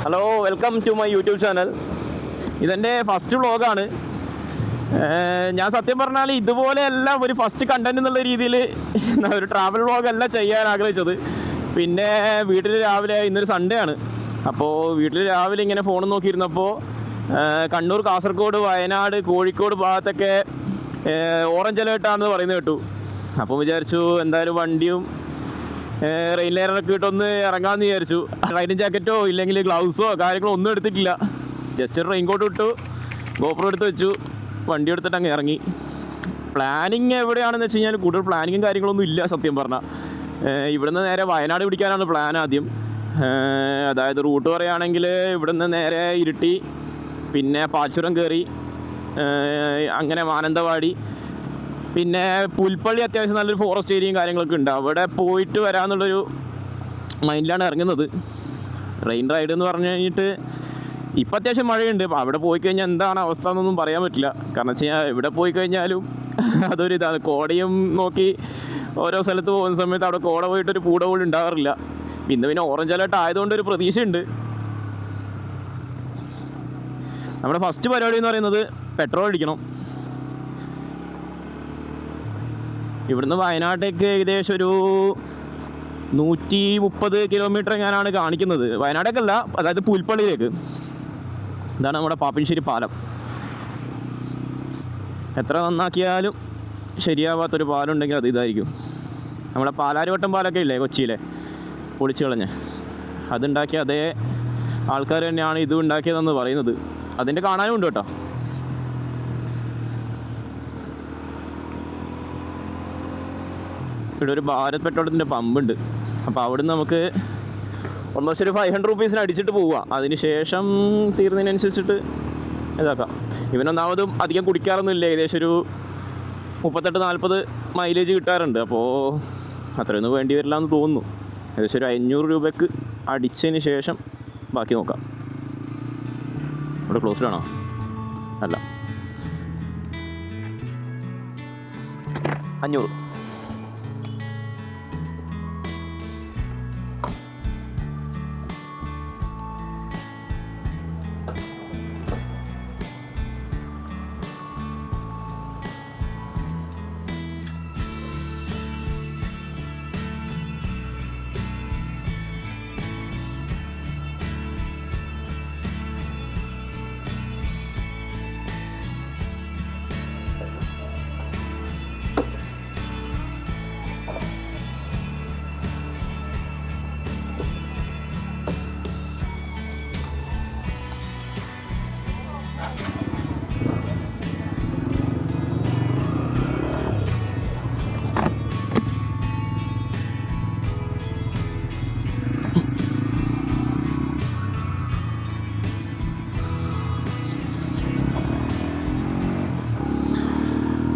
Hello, welcome to my YouTube channel. ഇതെൻ്റെ first വ്ളോഗാണ്. ഞാൻ സത്യം പറഞ്ഞാൽ ഇതുപോലെയല്ല ഒരു ഫസ്റ്റ് കണ്ടൻറ് എന്നുള്ള രീതിയിൽ ഒരു ട്രാവൽ വ്ളോഗല്ല ചെയ്യാൻ ആഗ്രഹിച്ചത്. പിന്നെ വീട്ടിൽ രാവിലെ ഇന്നൊരു സൺഡേ ആണ്, അപ്പോൾ വീട്ടിൽ രാവിലെ ഇങ്ങനെ ഫോൺ നോക്കിയിരുന്നപ്പോൾ കണ്ണൂർ, കാസർഗോഡ്, വയനാട്, കോഴിക്കോട് ഭാഗത്തൊക്കെ ഓറഞ്ച് അലേർട്ടാണെന്ന് പറയുന്നത് കേട്ടു. അപ്പോൾ വിചാരിച്ചു എന്തായാലും വണ്ടിയും റെയിൻ ലെയറൊക്കെ ഇട്ടൊന്ന് ഇറങ്ങാമെന്ന് വിചാരിച്ചു. റൈഡിങ് ജാക്കറ്റോ ഇല്ലെങ്കിൽ ഗ്ലൗസോ കാര്യങ്ങളോ ഒന്നും എടുത്തിട്ടില്ല. ജസ്റ്റ് ഒരു റെയിൻ കോട്ട് ഇട്ടു, ഗോപ്രോ എടുത്ത് വെച്ചു, വണ്ടി എടുത്തിട്ട് അങ്ങ് ഇറങ്ങി. പ്ലാനിങ് എവിടെയാണെന്ന് വെച്ച് കഴിഞ്ഞാൽ കൂടുതൽ പ്ലാനിങ്ങും കാര്യങ്ങളൊന്നും ഇല്ല സത്യം പറഞ്ഞാൽ. ഇവിടുന്ന് നേരെ വയനാട് പിടിക്കാനാണ് പ്ലാൻ ആദ്യം. അതായത് റൂട്ട് പറയുകയാണെങ്കിൽ ഇവിടുന്ന് നേരെ ഇരിട്ടി, പിന്നെ പാൽച്ചുരം കയറി, അങ്ങനെ മാനന്തവാടി, പിന്നെ പുൽപ്പള്ളി അത്യാവശ്യം നല്ലൊരു ഫോറസ്റ്റ് ഏരിയയും കാര്യങ്ങളൊക്കെ ഉണ്ട്. അവിടെ പോയിട്ട് വരാമെന്നുള്ളൊരു മൈൻഡിലാണ് ഇറങ്ങുന്നത്. റെയിൻ റൈഡ് എന്ന് പറഞ്ഞു കഴിഞ്ഞിട്ട് ഇപ്പം അത്യാവശ്യം മഴയുണ്ട്. അപ്പോൾ അവിടെ പോയി കഴിഞ്ഞാൽ എന്താണ് അവസ്ഥ എന്നൊന്നും പറയാൻ പറ്റില്ല. കാരണം വെച്ച് കഴിഞ്ഞാൽ എവിടെ പോയി കഴിഞ്ഞാലും അതൊരു ഇതാണ്. കോടയും നോക്കി ഓരോ സ്ഥലത്ത് പോകുന്ന സമയത്ത് അവിടെ കോട പോയിട്ടൊരു പൂട പോലും ഉണ്ടാകാറില്ല. ഇന്ന് പിന്നെ ഓറഞ്ച് അലേർട്ട് ആയതുകൊണ്ടൊരു പ്രതീക്ഷയുണ്ട്. നമ്മുടെ ഫസ്റ്റ് പരിപാടി എന്ന് പറയുന്നത് പെട്രോൾ അടിക്കണം. ഇവിടുന്ന് വയനാട്ടേക്ക് ഏകദേശം ഒരു 130 കിലോമീറ്റർ എങ്ങാനാണ് കാണിക്കുന്നത്. വയനാടേക്കല്ല, അതായത് പുൽപ്പള്ളിയിലേക്ക്. ഇതാണ് നമ്മുടെ പാപ്പിനിശ്ശേരി പാലം. എത്ര നന്നാക്കിയാലും ശരിയാവാത്തൊരു പാലമുണ്ടെങ്കിൽ അത് ഇതായിരിക്കും. നമ്മുടെ പാലാരിവട്ടം പാലമൊക്കെ ഇല്ലേ കൊച്ചിയിലെ, പൊളിച്ചു കളഞ്ഞ്, അതുണ്ടാക്കിയ അതേ ആൾക്കാർ തന്നെയാണ് ഇതും ഉണ്ടാക്കിയതെന്ന് പറയുന്നത്. അതിൻ്റെ കാണാനും ഉണ്ട് കേട്ടോ. ഇവിടെ ഒരു ഭാരത് പെട്രോളിൻ്റെ പമ്പുണ്ട്. അപ്പോൾ അവിടുന്ന് നമുക്ക് ഓൾമോസ്റ്റ് ഒരു 500 റുപ്പീസിന് അടിച്ചിട്ട് പോവുക. അതിന് ശേഷം തീർന്നതിനനുസരിച്ചിട്ട് ഇതാക്കാം. ഇവനൊന്നാമതും അധികം കുടിക്കാറൊന്നുമില്ല. ഏകദേശം ഒരു 38-40 മൈലേജ് കിട്ടാറുണ്ട്. അപ്പോൾ അത്രയൊന്നും വേണ്ടി വരില്ല എന്ന് തോന്നുന്നു. ഏകദേശം ഒരു 500 രൂപയ്ക്ക് അടിച്ചതിന് ശേഷം ബാക്കി നോക്കാം. ഇവിടെ ക്ലോസ്ഡാണോ? അല്ല, 500.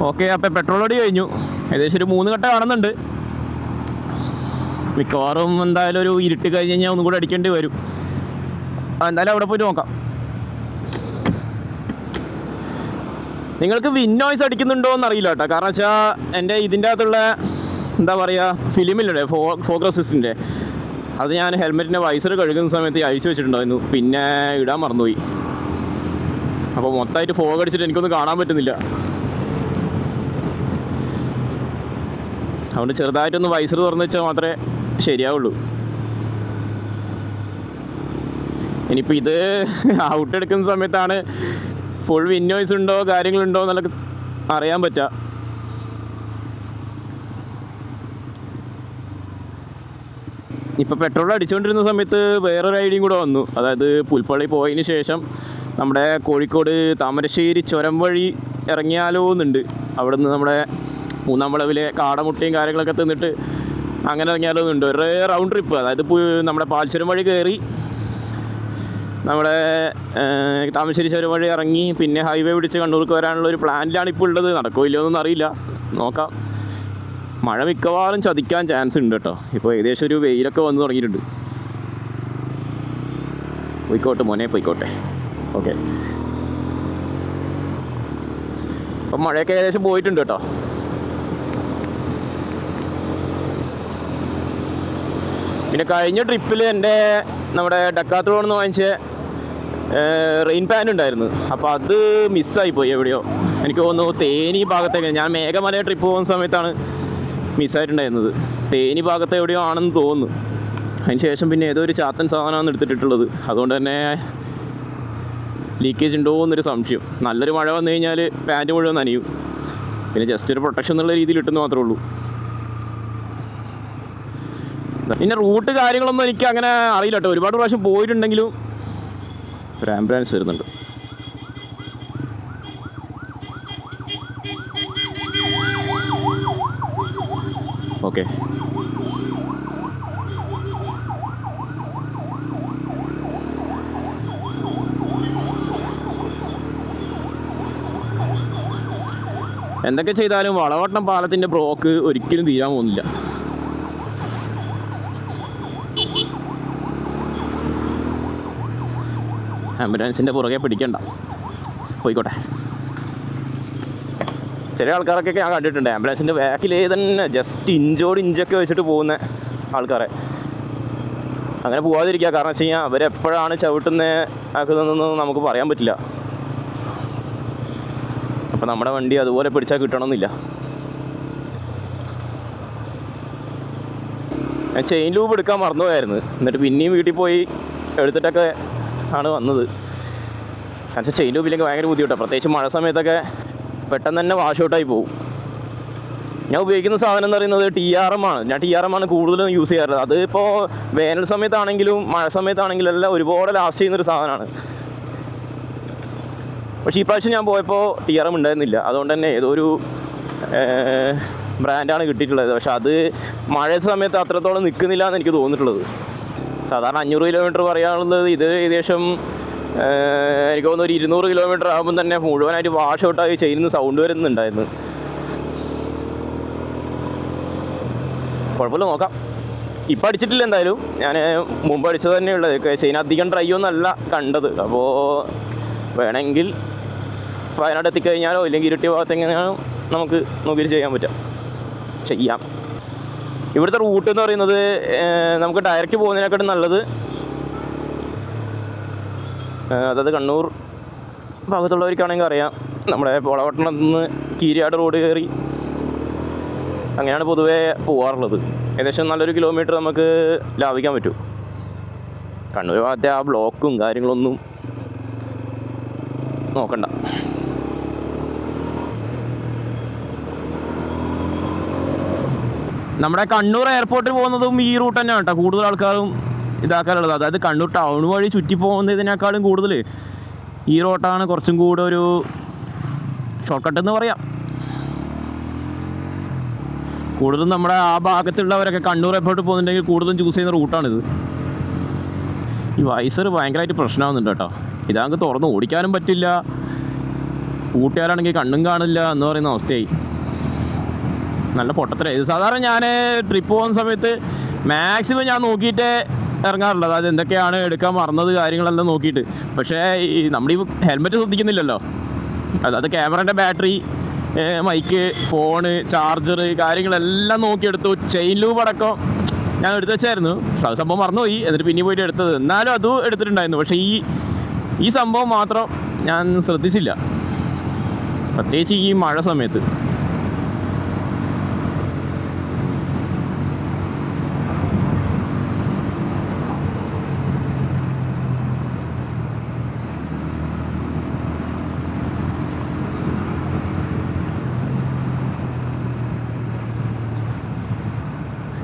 ഓക്കെ, അപ്പോൾ പെട്രോൾ അടി കഴിഞ്ഞു. ഏകദേശം ഒരു 3 ഘട്ടം കാണുന്നുണ്ട്. മിക്കവാറും എന്തായാലും ഒരു ഇരുട്ട് കഴിഞ്ഞ് കഴിഞ്ഞാൽ ഒന്നും കൂടെ അടിക്കേണ്ടി വരും. എന്തായാലും അവിടെ പോയിട്ട് നോക്കാം. നിങ്ങൾക്ക് വിൻ നോയ്സ് അടിക്കുന്നുണ്ടോ എന്നറിയില്ല കേട്ടോ. കാരണം വെച്ചാൽ എൻ്റെ ഇതിൻ്റെ അകത്തുള്ള എന്താ പറയുക, ഫിലിമില്ലേ ഫോഗ് റെസിസ്റ്റിൻ്റെ, അത് ഞാൻ ഹെൽമെറ്റിൻ്റെ വൈസർ കഴുകുന്ന സമയത്ത് അഴിച്ചു വെച്ചിട്ടുണ്ടായിരുന്നു. പിന്നെ ഇടാൻ മറന്നുപോയി. അപ്പോൾ മൊത്തമായിട്ട് ഫോഗ് അടിച്ചിട്ട് എനിക്കൊന്നും കാണാൻ പറ്റുന്നില്ല. അതുകൊണ്ട് ചെറുതായിട്ടൊന്ന് വൈസർ തുറന്ന് വെച്ചാൽ മാത്രമേ ശരിയാവുള്ളൂ. ഇനിയിപ്പോൾ ഇത് ഔട്ട് എടുക്കുന്ന സമയത്താണ് ഫുൾ വിന്നോയ്സ് ഉണ്ടോ കാര്യങ്ങളുണ്ടോ എന്നുള്ളത് അറിയാൻ പറ്റുക. ഇപ്പോൾ പെട്രോൾ അടിച്ചുകൊണ്ടിരുന്ന സമയത്ത് വേറൊരു ഐഡിയയും കൂടെ വന്നു. അതായത് പുൽപ്പള്ളി പോയതിന് ശേഷം നമ്മുടെ കോഴിക്കോട് താമരശ്ശേരി ചുരം വഴി ഇറങ്ങിയാലോ എന്നുണ്ട്. അവിടെ നിന്ന് നമ്മുടെ 3-ാം വളവിലെ കാടമുട്ടയും കാര്യങ്ങളൊക്കെ തിന്നിട്ട് അങ്ങനെ ഇറങ്ങിയാലോ എന്നുണ്ട്. ഒരു റൗണ്ട് ട്രിപ്പ്. അതായത് നമ്മുടെ പാൽച്ചുരം വഴി കയറി നമ്മുടെ താമരശ്ശേരി ചുരം വഴി ഇറങ്ങി പിന്നെ ഹൈവേ പിടിച്ച് കണ്ണൂർക്ക് വരാനുള്ള ഒരു പ്ലാനിലാണ് ഇപ്പോൾ ഉള്ളത്. നടക്കുമോ ഇല്ലയോ എന്നൊന്നും അറിയില്ല, നോക്കാം. മഴ മിക്കവാറും ചതിക്കാൻ ചാൻസ് ഉണ്ട് കേട്ടോ. ഇപ്പോൾ ഏകദേശം ഒരു വെയിലൊക്കെ വന്ന് തുടങ്ങിയിട്ടുണ്ട്. പോയിക്കോട്ടെ മോനെ, പോയിക്കോട്ടെ. ഓക്കെ, അപ്പം മഴയൊക്കെ ഏകദേശം പോയിട്ടുണ്ട് കേട്ടോ. പിന്നെ കഴിഞ്ഞ ട്രിപ്പിൽ എൻ്റെ നമ്മുടെ ഡക്കാത്ലോണിൽ നിന്ന് വാങ്ങിച്ച റെയിൻ പാൻറ് ഉണ്ടായിരുന്നു. അപ്പോൾ അത് മിസ്സായിപ്പോയി എവിടെയോ. എനിക്ക് തോന്നുന്നു തേനി ഭാഗത്തേക്ക്, ഞാൻ മേഘമല ട്രിപ്പ് പോകുന്ന സമയത്താണ് മിസ്സായിട്ടുണ്ടായിരുന്നത്. തേനി ഭാഗത്ത് എവിടെയോ ആണെന്ന് തോന്നുന്നു. അതിന് ശേഷം പിന്നെ ഏതോ ഒരു ചാത്തൻ സാധനമാണ് എടുത്തിട്ടുള്ളത്. അതുകൊണ്ട് തന്നെ ലീക്കേജ് ഉണ്ടോ എന്നൊരു സംശയം. നല്ലൊരു മഴ വന്നു കഴിഞ്ഞാൽ പാൻറ്റ് മുഴുവൻ നനയും. പിന്നെ ജസ്റ്റ് ഒരു പ്രൊട്ടക്ഷൻ എന്നുള്ള രീതിയിൽ ഇട്ടെന്ന് മാത്രമേ ഉള്ളൂ. പിന്നെ റൂട്ട് കാര്യങ്ങളൊന്നും എനിക്ക് അങ്ങനെ അറിയില്ല കേട്ടോ. ഒരുപാട് പ്രാവശ്യം പോയിട്ടുണ്ടെങ്കിലും ഒരു ആംബുലൻസ് വരുന്നുണ്ട്. ഓക്കെ, എന്തൊക്കെ ചെയ്താലും വളവട്ടം പാലത്തിൻ്റെ ബ്ലോക്ക് ഒരിക്കലും തീരാൻ പോകുന്നില്ല. ആംബുലൻസിൻ്റെ പുറകെ പിടിക്കണ്ട, പോയിക്കോട്ടെ. ചില ആൾക്കാരൊക്കെ ഞാൻ കണ്ടിട്ടുണ്ട് ആംബുലൻസിൻ്റെ ബാക്കിൽ തന്നെ ജസ്റ്റ് ഇഞ്ചൊക്കെ വെച്ചിട്ട് പോകുന്ന ആൾക്കാരെ. അങ്ങനെ പോകാതിരിക്കുക. കാരണം വെച്ച് കഴിഞ്ഞാൽ അവരെപ്പോഴാണ് ആക്കുന്നതെന്നൊന്നും നമുക്ക് പറയാൻ പറ്റില്ല. അപ്പോൾ നമ്മുടെ വണ്ടി അതുപോലെ പിടിച്ചാൽ കിട്ടണമെന്നില്ല. ഞാൻ ചെയിൻ ലൂബ് എടുക്കാൻ മറന്നുപോയായിരുന്നു. എന്നിട്ട് പിന്നെയും വീട്ടിൽ പോയി എടുത്തിട്ടൊക്കെ ആണ് വന്നത്. കാരണം ചെയിൻ ലൂബ് ഇല്ലെങ്കിൽ ഭയങ്കര ബുദ്ധിമുട്ടാണ്. പ്രത്യേകിച്ച് മഴ സമയത്തൊക്കെ പെട്ടെന്ന് തന്നെ വാഷ് ഔട്ടായി പോകും. ഞാൻ ഉപയോഗിക്കുന്ന സാധനം എന്ന് പറയുന്നത് TRM ആണ്. ഞാൻ TRM ആണ് കൂടുതലും യൂസ് ചെയ്യാറുള്ളത്. അത് ഇപ്പോൾ വേനൽ സമയത്താണെങ്കിലും മഴ സമയത്താണെങ്കിലും എല്ലാം ഒരുപാട് ലാസ്റ്റ് ചെയ്യുന്നൊരു സാധനമാണ്. പക്ഷേ ഈ പ്രാവശ്യം ഞാൻ പോയപ്പോൾ TRM ഉണ്ടായിരുന്നില്ല. അതുകൊണ്ട് തന്നെ ഏതൊരു ബ്രാൻഡാണ് കിട്ടിയിട്ടുള്ളത്. പക്ഷെ അത് മഴ സമയത്ത് അത്രത്തോളം നിൽക്കുന്നില്ല എന്ന് എനിക്ക് തോന്നിയിട്ടുള്ളത്. സാധാരണ 500 കിലോമീറ്റർ പറയാനുള്ളത് ഇത് ഏകദേശം എനിക്ക് തോന്നുന്നു ഒരു 200 കിലോമീറ്റർ ആകുമ്പം തന്നെ മുഴുവനായിട്ട് വാഷ് ഔട്ടായി ചെയ്യുന്ന സൗണ്ട് വരുന്നുണ്ടായിരുന്നു. കുഴപ്പമില്ല, നോക്കാം. ഇപ്പം അടിച്ചിട്ടില്ല എന്തായാലും. ഞാൻ മുമ്പ് അടിച്ചത് തന്നെയുള്ളത്. ചെയിൻ അധികം ഡ്രൈ ഒന്നല്ല കണ്ടത്. അപ്പോൾ വേണമെങ്കിൽ വയനാട് എത്തിക്കഴിഞ്ഞാലോ ഇല്ലെങ്കിൽ ഇരിട്ടി ഭാഗത്ത് എങ്ങനെയാണോ നമുക്ക് നോക്കിയിട്ട് ചെയ്യാം. ഇവിടുത്തെ റൂട്ട് എന്ന് പറയുന്നത് നമുക്ക് ഡയറക്റ്റ് പോകുന്നതിനെക്കാട്ടും നല്ലത് അതായത് കണ്ണൂർ ഭാഗത്തുള്ളവർക്കാണെങ്കിൽ അറിയാം, നമ്മുടെ വളവട്ടണത്ത് നിന്ന് കീരിയാട് റോഡ് കയറി അങ്ങനെയാണ് പൊതുവേ പോകാറുള്ളത്. ഏകദേശം നല്ലൊരു കിലോമീറ്റർ നമുക്ക് ലാഭിക്കാൻ പറ്റും. കണ്ണൂർ ഭാഗത്തെ ആ ബ്ലോക്കും കാര്യങ്ങളൊന്നും നോക്കണ്ട. നമ്മുടെ കണ്ണൂർ എയർപോർട്ടിൽ പോകുന്നതും ഈ റൂട്ട് തന്നെയാണ് കേട്ടോ കൂടുതൽ ആൾക്കാരും ഇതാക്കാനുള്ളത്. അതായത് കണ്ണൂർ ടൗൺ വഴി ചുറ്റി പോകുന്നതിനേക്കാളും കൂടുതൽ ഈ റോട്ടാണ് കുറച്ചും കൂടെ ഒരു ഷോർട്ട് കട്ട് എന്ന് പറയാം. കൂടുതലും നമ്മുടെ ആ ഭാഗത്തുള്ളവരൊക്കെ കണ്ണൂർ എയർപോർട്ടിൽ പോകുന്നുണ്ടെങ്കിൽ കൂടുതലും ചൂസ് ചെയ്യുന്ന റൂട്ടാണിത്. ഈ വൈസർ ഭയങ്കരമായിട്ട് പ്രശ്നമാകുന്നുണ്ട് കേട്ടോ. ഇതാണെങ്കിൽ തുറന്ന് ഓടിക്കാനും പറ്റില്ല, കൂട്ടുകാരാണെങ്കിൽ കണ്ണും കാണില്ല എന്ന് പറയുന്ന അവസ്ഥയായി. നല്ല പൊട്ടത്തരായി. ഇത് സാധാരണ ഞാൻ ട്രിപ്പ് പോകുന്ന സമയത്ത് മാക്സിമം ഞാൻ നോക്കിയിട്ട് ഇറങ്ങാറുള്ളത്. അതായത് എന്തൊക്കെയാണ് എടുക്കാൻ മറന്നത് കാര്യങ്ങളെല്ലാം നോക്കിയിട്ട്. പക്ഷേ ഈ നമ്മുടെ ഈ ഹെൽമെറ്റ് ശ്രദ്ധിക്കുന്നില്ലല്ലോ. അതായത് ക്യാമറേൻ്റെ ബാറ്ററി, മൈക്ക്, ഫോണ്, ചാർജർ കാര്യങ്ങളെല്ലാം നോക്കിയെടുത്തു. ചെയിൻ ലൂബ് അടക്കം ഞാൻ എടുത്ത് വെച്ചായിരുന്നു. അത് സംഭവം മറന്നുപോയി. എന്നിട്ട് പിന്നെ പോയിട്ട് എടുത്തത്. എന്നാലും അതും എടുത്തിട്ടുണ്ടായിരുന്നു. പക്ഷേ ഈ സംഭവം മാത്രം ഞാൻ ശ്രദ്ധിച്ചില്ല, പ്രത്യേകിച്ച് ഈ മഴ സമയത്ത്.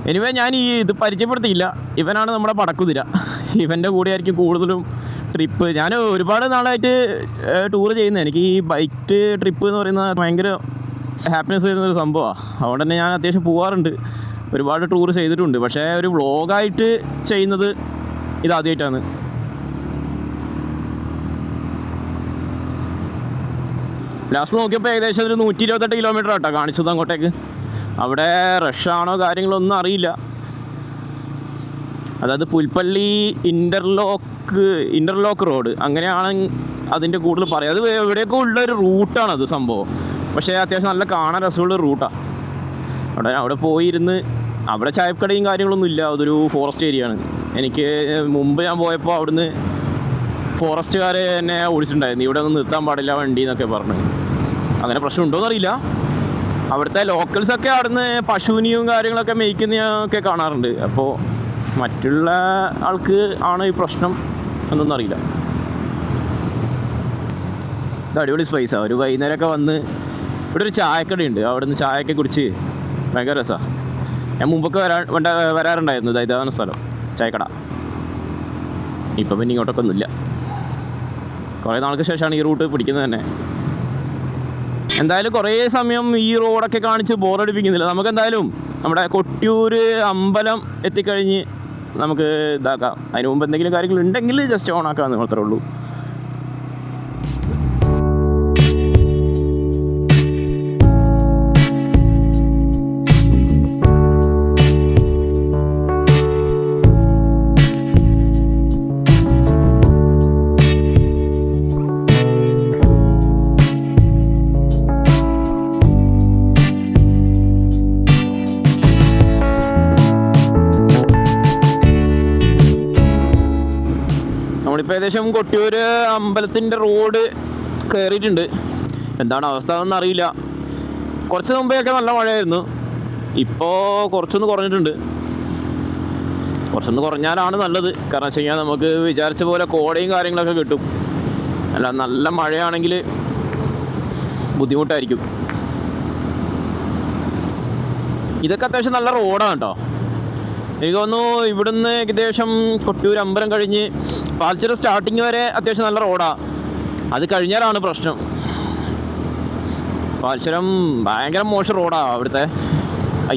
എനിവേ ഞാൻ ഇത് പരിചയപ്പെടുത്തിയില്ല. ഇവനാണ് നമ്മുടെ പടക്കുതിര. ഇവൻ്റെ കൂടെ ആയിരിക്കും കൂടുതലും ട്രിപ്പ്. ഞാൻ ഒരുപാട് നാളായിട്ട് ടൂർ ചെയ്യുന്നത്. എനിക്ക് ഈ ബൈക്ക് ട്രിപ്പ് എന്ന് പറയുന്നത് ഭയങ്കര ഹാപ്പിനെസ് തരുന്നൊരു സംഭവമാണ്. അതുകൊണ്ട് തന്നെ ഞാൻ അത്യാവശ്യം പോകാറുണ്ട്, ഒരുപാട് ടൂർ ചെയ്തിട്ടുണ്ട്. പക്ഷേ ഒരു വ്ളോഗായിട്ട് ചെയ്യുന്നത് ഇതാദ്യമായിട്ടാണ്. ലാസ്റ്റ് നോക്കിയപ്പോൾ ഏകദേശം ഒരു 128 കിലോമീറ്റർ ആട്ടോ കാണിച്ചത് അങ്ങോട്ടേക്ക്. അവിടെ റഷാണോ കാര്യങ്ങളൊന്നും അറിയില്ല. അതായത് പുൽപ്പള്ളി ഇൻ്റർലോക്ക് റോഡ് അങ്ങനെയാണ് അതിൻ്റെ കൂടുതൽ പറയുക. അത് എവിടെയൊക്കെ ഉള്ളൊരു റൂട്ടാണത് സംഭവം. പക്ഷേ അത്യാവശ്യം നല്ല കാണാൻ രസമുള്ള റൂട്ടാണ്. അവിടെ പോയിരുന്ന് അവിടെ ചായക്കടയും കാര്യങ്ങളൊന്നും ഇല്ല. അതൊരു ഫോറസ്റ്റ് ഏരിയ ആണ്. എനിക്ക് മുമ്പ് ഞാൻ പോയപ്പോൾ അവിടുന്ന് ഫോറസ്റ്റുകാരെ എന്നെ ഓടിച്ചിട്ടുണ്ടായിരുന്നു, ഇവിടെ ഒന്നും നിർത്താൻ പാടില്ല വണ്ടി എന്നൊക്കെ പറഞ്ഞു. അങ്ങനെ പ്രശ്നം ഉണ്ടോയെന്നറിയില്ല. അവിടുത്തെ ലോക്കൽസൊക്കെ അവിടുന്ന് പശുവിനെയും കാര്യങ്ങളൊക്കെ മേയ്ക്കുന്നതൊക്കെ കാണാറുണ്ട്. അപ്പോൾ മറ്റുള്ള ആൾക്ക് ആണ് ഈ പ്രശ്നം എന്നൊന്നും അറിയില്ല. ഇത് അടിപൊളി സ്പേസാണ്. ഒരു വൈകുന്നേരമൊക്കെ വന്ന് ഇവിടെ ഒരു ചായക്കടയുണ്ട്, അവിടെ നിന്ന് ചായയൊക്കെ കുടിച്ച് ഭയങ്കര രസമാണ്. ഞാൻ മുമ്പൊക്കെ വരാറുണ്ടായിരുന്നു. ഇതാണ് സ്ഥലം, ചായക്കട. ഇപ്പം പിന്നെ ഇങ്ങോട്ടൊക്കെ ഒന്നുമില്ല. കുറേ നാൾക്ക് ശേഷമാണ് ഈ റൂട്ട് പിടിക്കുന്നത് തന്നെ. എന്തായാലും കുറേ സമയം ഈ റോഡൊക്കെ കാണിച്ച് ബോറടിപ്പിക്കുന്നില്ല. നമുക്കെന്തായാലും നമ്മുടെ കൊട്ടിയൂർ അമ്പലം എത്തിക്കഴിഞ്ഞ് നമുക്ക് ഇതാക്കാം. അതിന് മുമ്പ് എന്തെങ്കിലും കാര്യങ്ങൾ ഉണ്ടെങ്കിൽ ജസ്റ്റ് ഓൺ ആക്കാമെന്ന് മാത്രമേ ഉള്ളൂ. നമ്മളിപ്പോൾ ഏകദേശം കൊട്ടിയൂർ അമ്പലത്തിൻ്റെ റോഡ് കയറിയിട്ടുണ്ട്. എന്താണ് അവസ്ഥ എന്നൊന്നും അറിയില്ല. കുറച്ച് മുമ്പെയൊക്കെ നല്ല മഴയായിരുന്നു. ഇപ്പോൾ കുറച്ചൊന്ന് കുറഞ്ഞിട്ടുണ്ട്. കുറച്ചൊന്ന് കുറഞ്ഞാലാണ് നല്ലത്. കാരണം വെച്ച് കഴിഞ്ഞാൽ നമുക്ക് വിചാരിച്ച പോലെ കോടയും കാര്യങ്ങളൊക്കെ കിട്ടും. അല്ല നല്ല മഴയാണെങ്കിൽ ബുദ്ധിമുട്ടായിരിക്കും. ഇതൊക്കെ അത്യാവശ്യം നല്ല റോഡാണ് കേട്ടോ. എനിക്ക് തോന്നുന്നു ഇവിടുന്ന് ഏകദേശം കൊട്ടിയൂർ അമ്പലം കഴിഞ്ഞ് പാൽച്ചിറ സ്റ്റാർട്ടിങ് വരെ അത്യാവശ്യം നല്ല റോഡാണ്. അത് കഴിഞ്ഞാലാണ് പ്രശ്നം. പാൽച്ചിറം ഭയങ്കര മോശം റോഡാണ് അവിടുത്തെ.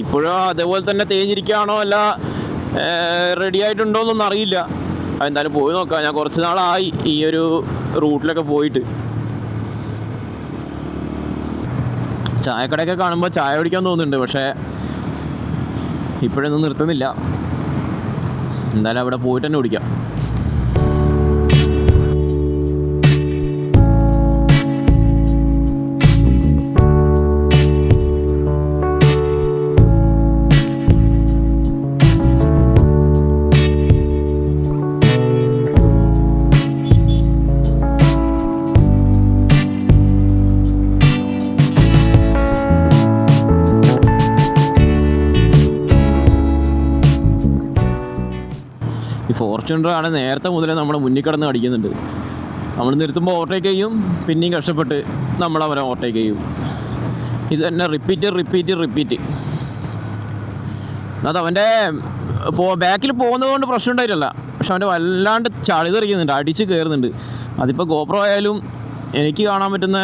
ഇപ്പോഴും അതേപോലെ തന്നെ തേഞ്ഞിരിക്കുകയാണോ അല്ല റെഡി ആയിട്ടുണ്ടോ എന്നൊന്നും അറിയില്ല. അതെന്തായാലും പോയി നോക്കാം. ഞാൻ കുറച്ച് നാളായി ഈ ഒരു റൂട്ടിലൊക്കെ പോയിട്ട്. ചായക്കടയൊക്കെ കാണുമ്പോൾ ചായ കുടിക്കാൻ തോന്നുന്നുണ്ട്, പക്ഷേ ഇപ്പോഴൊന്നും നിർത്തുന്നില്ല. എന്തായാലും അവിടെ പോയിട്ട് തന്നെ കുടിക്കാം. ഈ ഫോർച്യൂണറാണ് നേരത്തെ മുതലേ നമ്മുടെ മുന്നിൽ കിടന്ന് അടിക്കുന്നുണ്ട്. നമ്മൾ നിർത്തുമ്പോൾ ഓവർടേക്ക് ചെയ്യും, പിന്നെയും കഷ്ടപ്പെട്ട് നമ്മളവരെ ഓവർടേക്ക് ചെയ്യും. ഇത് തന്നെ റിപ്പീറ്റ്. അത് അവൻ്റെ ബാക്കിൽ പോകുന്നത് കൊണ്ട് പ്രശ്നം ഉണ്ടായിട്ടല്ല, പക്ഷെ അവൻ്റെ വല്ലാണ്ട് ചളി തെറിക്കുന്നുണ്ട്, അടിച്ച് കയറുന്നുണ്ട്. അതിപ്പോൾ ഗോപ്രോ ആയാലും എനിക്ക് കാണാൻ പറ്റുന്ന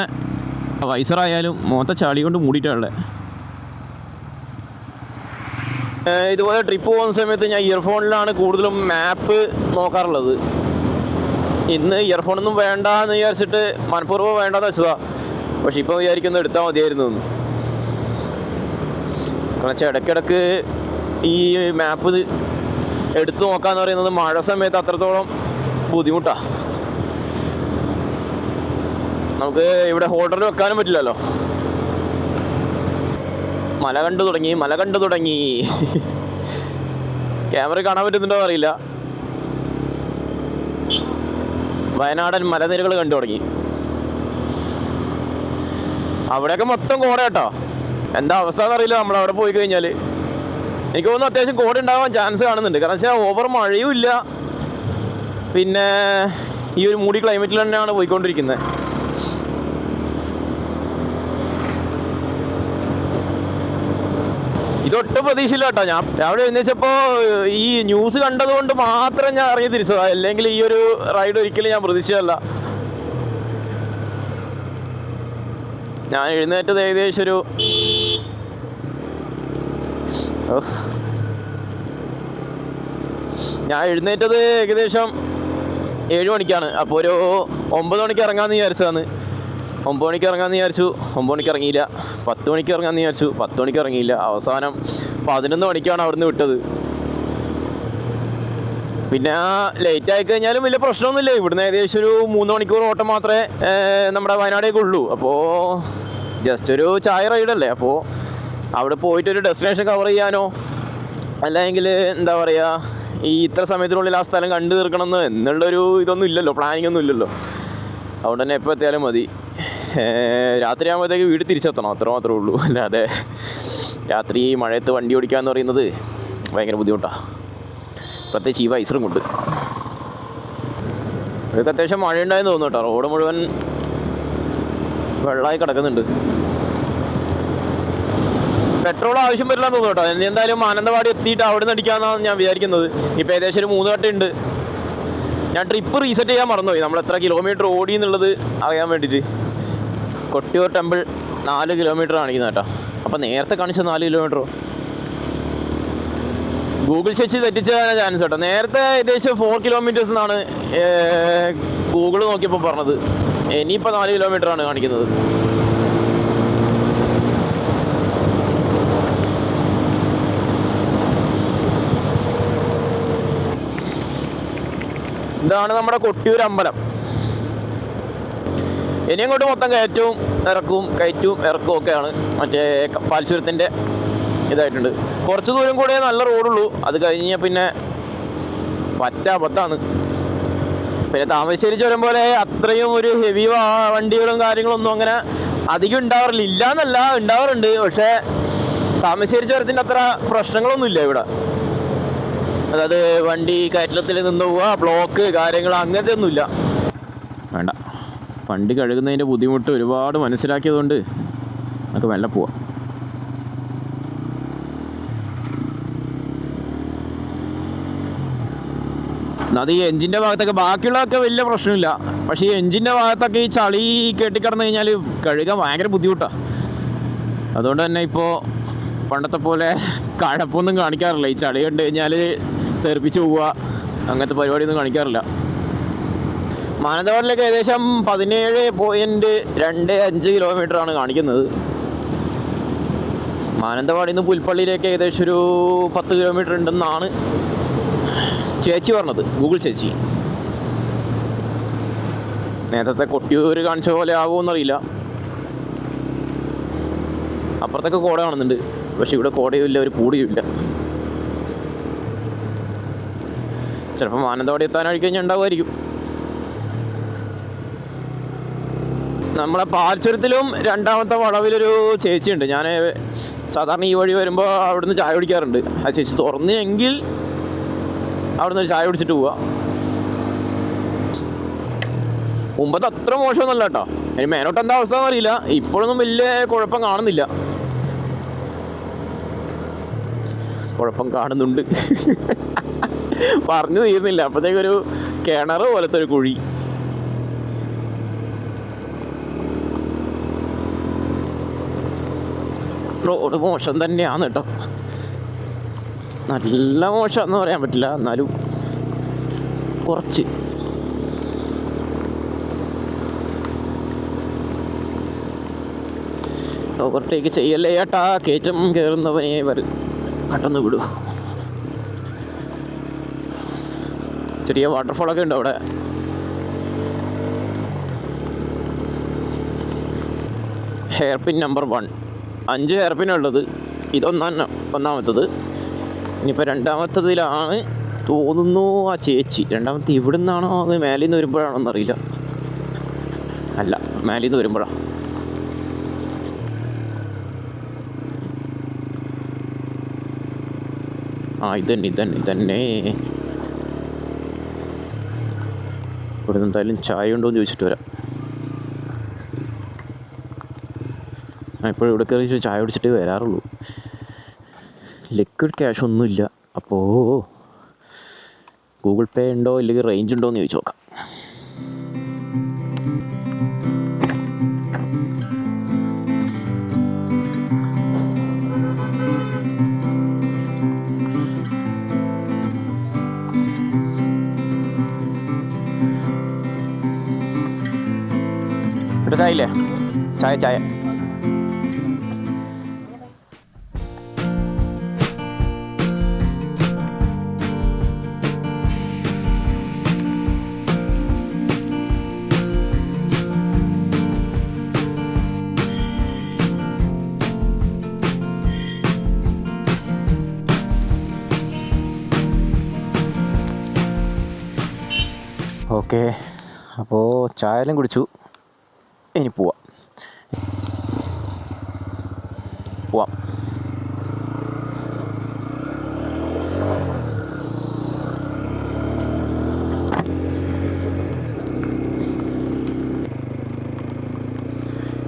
വൈസറായാലും മൊത്തം ചളി കൊണ്ട് മൂടിയിട്ടുള്ളത്. ഇതുപോലെ ട്രിപ്പ് പോകുന്ന സമയത്ത് ഞാൻ ഇയർഫോണിലാണ് കൂടുതലും മാപ്പ് നോക്കാറുള്ളത്. ഇന്ന് ഇയർഫോണൊന്നും വേണ്ട എന്ന് വിചാരിച്ചിട്ട് മനഃപൂർവ്വം വേണ്ടെന്ന് വെച്ചതാണ്. പക്ഷെ ഇപ്പോൾ വിചാരിക്കുന്നത് എടുത്താൽ മതിയായിരുന്നു എന്ന്. കാരണം ഇടയ്ക്കിടയ്ക്ക് ഈ മാപ്പ് എടുത്തു നോക്കാന്ന് പറയുന്നത് മഴ സമയത്ത് അത്രത്തോളം ബുദ്ധിമുട്ടാണ്. നമുക്ക് ഇവിടെ ഹോൾഡറിൽ വെക്കാനും പറ്റില്ലല്ലോ. മല കണ്ടു തുടങ്ങി. ക്യാമറ കാണാൻ പറ്റുന്നുണ്ടോ അറിയില്ല. വയനാടൻ മലനിരകൾ കണ്ടു തുടങ്ങി. അവിടെയൊക്കെ മൊത്തം കോട കേട്ടോ. എന്താ അവസ്ഥ എന്നറിയില്ല. നമ്മളവിടെ പോയി കഴിഞ്ഞാൽ എനിക്ക് തോന്നുന്നു അത്യാവശ്യം കോട ഉണ്ടാവാൻ ചാൻസ് കാണുന്നുണ്ട്. കാരണം വെച്ചാൽ ഓവർ മഴയും ഇല്ല, പിന്നെ ഈ ഒരു മൂടി ക്ലൈമറ്റിൽ തന്നെയാണ് പോയിക്കൊണ്ടിരിക്കുന്നത്. ഇതൊട്ടും പ്രതീക്ഷയില്ല കേട്ടോ. ഞാൻ രാവിലെ എഴുന്നേച്ചപ്പോൾ ഈ ന്യൂസ് കണ്ടതുകൊണ്ട് മാത്രം ഞാൻ ഇറങ്ങി തിരിച്ചതാണ്. അല്ലെങ്കിൽ ഈ ഒരു റൈഡ് ഒരിക്കലും ഞാൻ പ്രതീക്ഷിച്ചതല്ല. ഞാൻ എഴുന്നേറ്റത് ഏകദേശം ഒരു ഏകദേശം 7 മണിക്കാണ്. അപ്പോൾ ഒരു 9 മണിക്ക് ഇറങ്ങാമെന്ന് വിചാരിച്ചതാണ്. 9 മണിക്ക് ഇറങ്ങാമെന്ന് വിചാരിച്ചു, 9 മണിക്ക് ഇറങ്ങിയില്ല. 10 മണിക്ക് ഇറങ്ങാമെന്ന് വിചാരിച്ചു, 10 മണിക്ക് ഇറങ്ങിയില്ല. അവസാനം 11 മണിക്കാണ് അവിടുന്ന് വിട്ടത്. പിന്നെ ലേറ്റ് ആയി കഴിഞ്ഞാലും വലിയ പ്രശ്നമൊന്നുമില്ല. ഇവിടുന്ന് ഏകദേശം ഒരു 3 മണിക്കൂർ ഓട്ടം മാത്രമേ നമ്മുടെ വയനാടേക്ക് ഉള്ളൂ. അപ്പോൾ ജസ്റ്റ് ഒരു ചായ റൈഡല്ലേ. അപ്പോൾ അവിടെ പോയിട്ടൊരു ഡെസ്റ്റിനേഷൻ കവർ ചെയ്യാനോ അല്ലെങ്കിൽ എന്താ പറയുക, ഈ ഇത്ര സമയത്തിനുള്ളിൽ ആ സ്ഥലം കണ്ടു തീർക്കണമെന്ന് എന്നുള്ളൊരു ഇതൊന്നും ഇല്ലല്ലോ, പ്ലാനിങ് ഒന്നും ഇല്ലല്ലോ. അതുകൊണ്ട് തന്നെ എപ്പോൾ എത്തിയാലും മതി. രാത്രി ആകുമ്പോഴത്തേക്ക് വീട് തിരിച്ചെത്തണം, അത്ര മാത്രമേ ഉള്ളൂ. അല്ലാതെ രാത്രി മഴയത്ത് വണ്ടി ഓടിക്കുക എന്ന് പറയുന്നത് ഭയങ്കര ബുദ്ധിമുട്ടാണ്, പ്രത്യേകിച്ച് ഈ വയസ്സും കൊണ്ട്. ഇതൊക്കെ അത്യാവശ്യം മഴയുണ്ടായെന്ന് തോന്നുന്നു കേട്ടോ. റോഡ് മുഴുവൻ വെള്ളമായി കിടക്കുന്നുണ്ട്. പെട്രോൾ ആവശ്യം വരില്ല എന്ന് തോന്നുന്നു കേട്ടോ. എന്തായാലും മാനന്തവാടി എത്തിയിട്ട് അവിടെ നിന്ന് അടിക്കാമെന്നാണ് ഞാൻ വിചാരിക്കുന്നത്. ഇപ്പോൾ ഏകദേശം ഒരു 3 വട്ടമുണ്ട്. ഞാൻ ട്രിപ്പ് റീസെറ്റ് ചെയ്യാൻ മറന്നുപോയി, നമ്മൾ എത്ര കിലോമീറ്റർ ഓടി എന്നുള്ളത് അറിയാൻ വേണ്ടിയിട്ട്. കൊട്ടിയൂർ ടെമ്പിൾ 4 കിലോമീറ്റർ കാണിക്കുന്നത് കേട്ടോ. അപ്പോൾ നേരത്തെ കാണിച്ച 4 കിലോമീറ്ററോ? ഗൂഗിൾ സെർച്ച് തെറ്റിച്ച ചാൻസ് കേട്ടോ. നേരത്തെ ഏകദേശം 4 കിലോമീറ്റേഴ്സ് എന്നാണ് ഗൂഗിൾ നോക്കിയപ്പോൾ പറഞ്ഞത്. ഇനിയിപ്പോൾ 4 കിലോമീറ്ററാണ് കാണിക്കുന്നത്. ഇതാണ് നമ്മുടെ കൊട്ടിയൂർ അമ്പലം. ഇനി അങ്ങോട്ട് മൊത്തം കയറ്റവും ഇറക്കവും ഒക്കെയാണ്. മറ്റേ പാൽച്ചുരത്തിൻ്റെ ഇതായിട്ടുണ്ട്. കുറച്ച് ദൂരം കൂടെ നല്ല റോഡുള്ളൂ, അത് കഴിഞ്ഞാൽ പിന്നെ പറ്റാപത്താണ്. പിന്നെ താമരശ്ശേരി ചുരം പോലെ അത്രയും ഒരു ഹെവി വണ്ടികളും കാര്യങ്ങളൊന്നും അങ്ങനെ അധികം ഉണ്ടാവാറില്ല. ഇല്ല എന്നല്ല, ഉണ്ടാവാറുണ്ട്. പക്ഷേ താമരശ്ശേരി ചുരത്തിൻ്റെ അത്ര പ്രശ്നങ്ങളൊന്നുമില്ല ഇവിടെ. അതായത് വണ്ടി കയറ്റത്തിൽ നിന്ന് പോവുക, ബ്ലോക്ക് കാര്യങ്ങൾ അങ്ങനത്തെ ഒന്നുമില്ല. വേണ്ട, വണ്ടി കഴുകുന്നതിൻ്റെ ബുദ്ധിമുട്ട് ഒരുപാട് മനസ്സിലാക്കിയതുകൊണ്ട് നമുക്ക് മെല്ലെ പോവാം. അത് ഈ എൻജിൻ്റെ ഭാഗത്തൊക്കെ ബാക്കിയുള്ളതൊക്കെ വലിയ പ്രശ്നമില്ല. പക്ഷേ ഈ എൻജിൻ്റെ ഭാഗത്തൊക്കെ ഈ ചളി കെട്ടിക്കിടന്നു കഴിഞ്ഞാൽ കഴുകാൻ ഭയങ്കര ബുദ്ധിമുട്ടാണ്. അതുകൊണ്ട് തന്നെ ഇപ്പോൾ പണ്ടത്തെ പോലെ കഴപ്പൊന്നും കാണിക്കാറില്ല. ഈ ചളി കണ്ടു കഴിഞ്ഞാൽ തെറിപ്പിച്ച് പോവുക, അങ്ങനത്തെ പരിപാടിയൊന്നും കാണിക്കാറില്ല. മാനന്തവാടിലേക്ക് ഏകദേശം 17.25 കിലോമീറ്ററാണ് കാണിക്കുന്നത്. മാനന്തവാടിയിൽ നിന്ന് പുൽപ്പള്ളിയിലേക്ക് ഏകദേശം ഒരു 10 കിലോമീറ്റർ ഉണ്ടെന്നാണ് ചേച്ചി പറഞ്ഞത്, ഗൂഗിൾ ചേച്ചി. നേരത്തെ കൊട്ടിയൂർ കാണിച്ച പോലെ ആകുമെന്നറിയില്ല. അപ്പുറത്തൊക്കെ കോട കാണുന്നുണ്ട്, പക്ഷെ ഇവിടെ കോടയുമില്ല, ഒരു പൂടിയുമില്ല. ചിലപ്പോൾ മാനന്തവാടി എത്താനായി കഴിഞ്ഞാൽ ഉണ്ടാവുമായിരിക്കും. നമ്മളെ പാൽച്ചുരത്തിലും രണ്ടാമത്തെ വളവിലൊരു ചേച്ചിയുണ്ട്. ഞാൻ സാധാരണ ഈ വഴി വരുമ്പോൾ അവിടുന്ന് ചായ കുടിക്കാറുണ്ട്. ആ ചേച്ചി തുറന്നെങ്കിൽ അവിടുന്ന് ഒരു ചായ കുടിച്ചിട്ട് പോവുക. മുമ്പത്തെ അത്ര മോശമൊന്നുമല്ല കേട്ടോ. ഇനി മേലോട്ട് എന്താ അവസ്ഥ എന്നറിയില്ല. ഇപ്പോഴൊന്നും വലിയ കുഴപ്പം കാണുന്നില്ല. കുഴപ്പം കാണുന്നുണ്ട് പറഞ്ഞു തീരുന്നില്ല. അപ്പോഴത്തേക്കൊരു കിണർ പോലത്തെ ഒരു കുഴി. റോഡ് മോശം തന്നെയാണ് കേട്ടോ. നല്ല മോശം എന്ന് പറയാൻ പറ്റില്ല, എന്നാലും കുറച്ച്. ഓവർടേക്ക് ചെയ്യല്ലേ ഏട്ടാ, കയറ്റം കയറുന്നവനെ പെട്ടെന്ന് വിടൂ. ചെറിയ വാട്ടർഫോളൊക്കെ ഉണ്ട് അവിടെ. ഹെയർ പിൻ നമ്പർ 1, 5 ഹെയർ പിന്നുള്ളത്. ഒന്നാമത്തത്. ഇനിയിപ്പോൾ രണ്ടാമത്തതിലാണ് തോന്നുന്നു ആ ചേച്ചി. രണ്ടാമത്തെ ഇവിടെ നിന്നാണോ അത് മേലിൽ നിന്ന് വരുമ്പോഴാണോ എന്നറിയില്ല. അല്ല, മേലിൽ നിന്ന് വരുമ്പോഴാണ്. ഇതന്നെ. ഇവിടെ നിന്ന് എന്തായാലും ചായ ഉണ്ടോ എന്ന് ചോദിച്ചിട്ട് വരാം. എപ്പോഴും ഇവിടെ കയറി ചായ കുടിച്ചിട്ട് വരാറുള്ളൂ. ലിക്വിഡ് ക്യാഷ് ഒന്നുമില്ല. അപ്പോൾ ഗൂഗിൾ പേ ഉണ്ടോ ഇല്ലെങ്കിൽ റേഞ്ച് ഉണ്ടോ എന്ന് ചോദിച്ചു നോക്കാം. ഇവിടെ ചായ ഇല്ലേ? ചായ ഓക്കെ, അപ്പോൾ ചായ എല്ലാം കുടിച്ചു, ഇനി പോവാം.